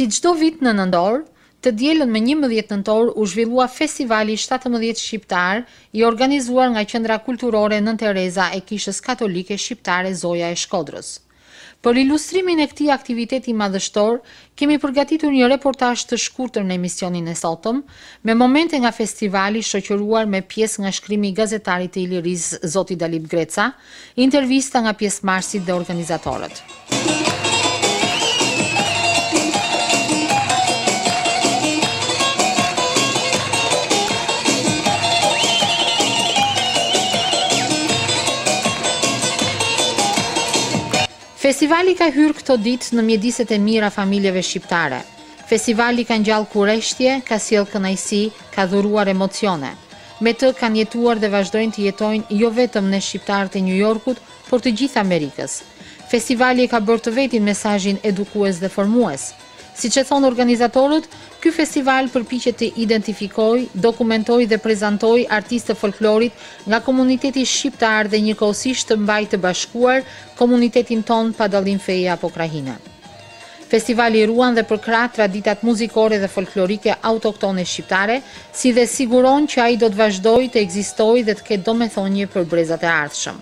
Si çdo vit në nëntor, të dielën me 11 nëntor u zhvillua festivali 17 shqiptar i organizuar nga Qendra Kulturore Nën Tereza e Kishës Katolike Shqiptare Zoja e Shkodrës. Për ilustrimin e këtij aktiviteti madhështor, kemi përgatitur një reportazh të shkurtër në emisionin e sotëm, me momente nga festivali shoqëruar me pjesë nga shkrimi i gazetarit të Ilirisë zoti Dalip Greca, intervista nga pjesëmarrësit dhe organizatorët. Festivali ka hyrë këto ditë në mjediset e mira familjeve shqiptare. Festivali ka ngjall kurreshtje, ka sjell kënaqësi, ka dhuruar emocione. Me të kanë jetuar dhe vazhdojnë të jetojnë jo vetëm ne shqiptarët e New Yorkut, por të gjithë Amerikës. Festivali ka bërë të vetin mesazhin edukues dhe formues. Siç e thonë organizatorët, ky festival përpiqet të identifikojë, dokumentojë dhe prezantojë artistë folklorit nga komuniteti shqiptar dhe njëkohësisht të mbajë të bashkuar komunitetin ton pa dallim feje apo krahine. Festivali ruan dhe përkrah traditat muzikore dhe folklorike autoktone shqiptare, si dhe siguron që ai do të vazhdojë të ekzistojë dhe të ketë domethënie për brezat e ardhshëm.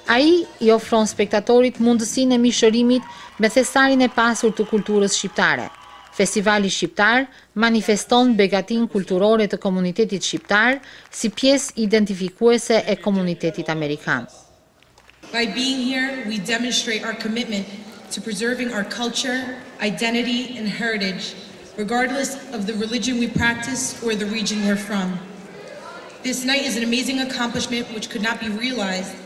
Ai i ofron spektatorit mundësinë e mishërimit me thestarin e pasur të kulturës shqiptare. Festivali shqiptar manifeston begatinë kulturore të komunitetit shqiptar si pjesë identifikuese e komunitetit amerikan. By being here, we demonstrate our commitment to preserving our culture, identity, and heritage, regardless of the religion we practice or the region we're from. This night is an amazing accomplishment which could not be realized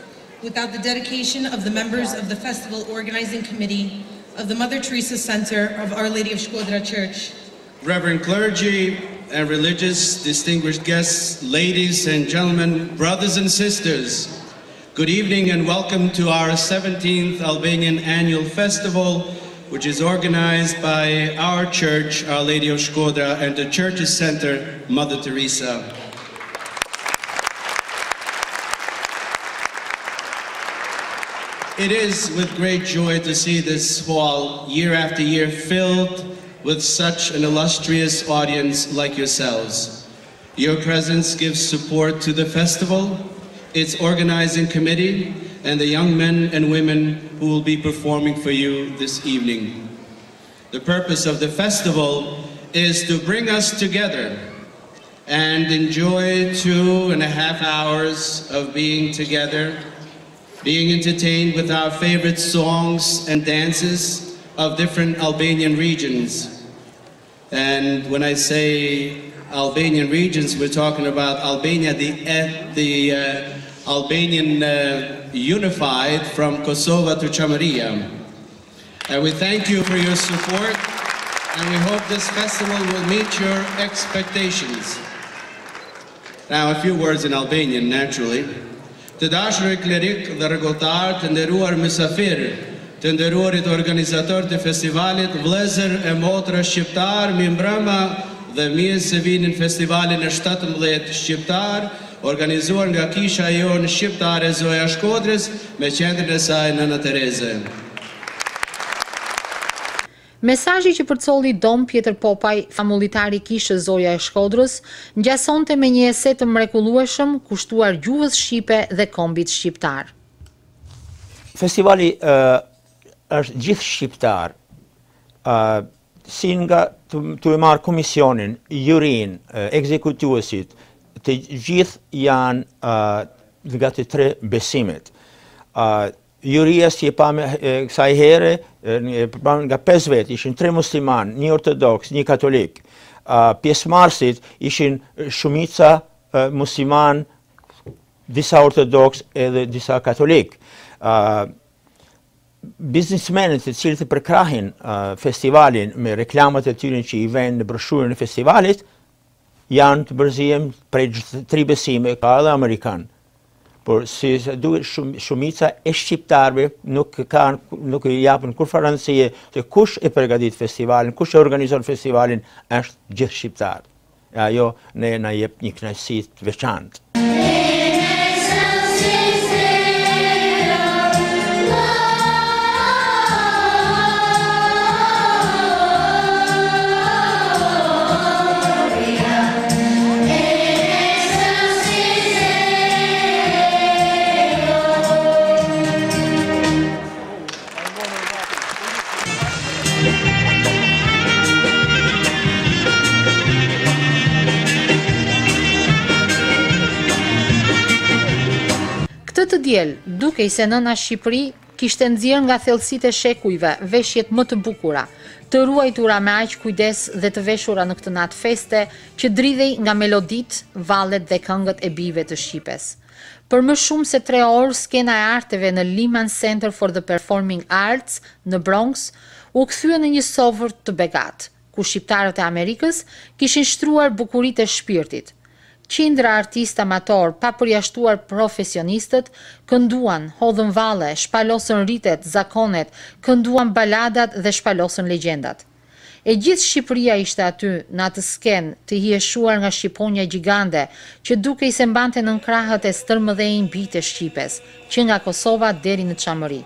without the dedication of the members of the Festival Organizing Committee of the Mother Teresa Center of Our Lady of Shkodra Church. Reverend clergy and religious distinguished guests, ladies and gentlemen, brothers and sisters, good evening and welcome to our 17th Albanian Annual Festival, which is organized by our church, Our Lady of Shkodra, and the Church's Center, Mother Teresa. It is with great joy to see this hall year after year filled with such an illustrious audience like yourselves. Your presence gives support to the festival, its organizing committee, and the young men and women who will be performing for you this evening. The purpose of the festival is to bring us together and enjoy 2.5 hours of being together, being entertained with our favorite songs and dances of different Albanian regions. And when I say Albanian regions, we're talking about Albania, the Albanian unified from Kosova to Chameria. And we thank you for your support, and we hope this festival will meet your expectations. Now, a few words in Albanian, naturally. Të dashur klerik dhe rregulltar, të nderuar mysafir, të nderuarit organizator të festivalit, vëllezër e motra shqiptar, mirëmbrëma dhe mirë se vini në festivalin e 17 shqiptar, organizuar nga kisha jonë shqiptare Zoja Shkodrës me qendrën e saj Nëna Tereze. Mesazhi që përcolli Dom Pjetër Popaj, famulitari kishës Zoja e Shkodrës, ngjasonte me një eset të mrekullueshëm kushtuar gjuhës shqipe dhe kombit shqiptar. Festivali është gjithë shqiptar, si nga të e marrë komisionin, jurin, ekzekutuesit, të gjithë janë nga të 3 besimet. Juria si e pa me kësaj here, nga 5 vetë, ishin 3 musliman, 1 ortodoks, 1 katolik. Pjesëmarrësit ishin shumica musliman, disa ortodoks edhe disa katolik. Biznismenët të cilët e përkrahin festivalin me reklamat e tyre që i vënë në broshurën e festivalit, janë të bërzijem prej 3 besime, ka edhe Amerikan. Por si duhet shumica e shqiptarëve nuk i japën kur garancie se kush e përgatit festivalin, kush e organizon festivalin është gjithë shqiptar. Ajo ne na jep një kënaqësi të veçantë. diel, dukej se nëna Shqipëri kishte nxjerrë nga thellësitë e shekujve veshjet më të bukura, të ruajtura me aq kujdes dhe të veshura në këtë natë feste që dridhej nga meloditë, vallet dhe këngët e bijve të Shqipes. Për më shumë se 3 orë, skena e arteve në Lehman Center for the Performing Arts në Bronx u kthye në një sovër të begat, ku shqiptarët e Amerikës kishin shtruar bukuritë e shpirtit. Qindra artistë amator, pa përjashtuar profesionistët, kënduan, hodhën valle, shpalosën ritet, zakonet, kënduan baladat dhe shpalosën legjendat. E gjithë Shqipëria ishte aty, në atë skenë të hieshuar nga shqiponja gjigande, që dukej se mbante nën krahët e stërmëdhejnë bijtë e Shqipes, që nga Kosova deri në Çamëri.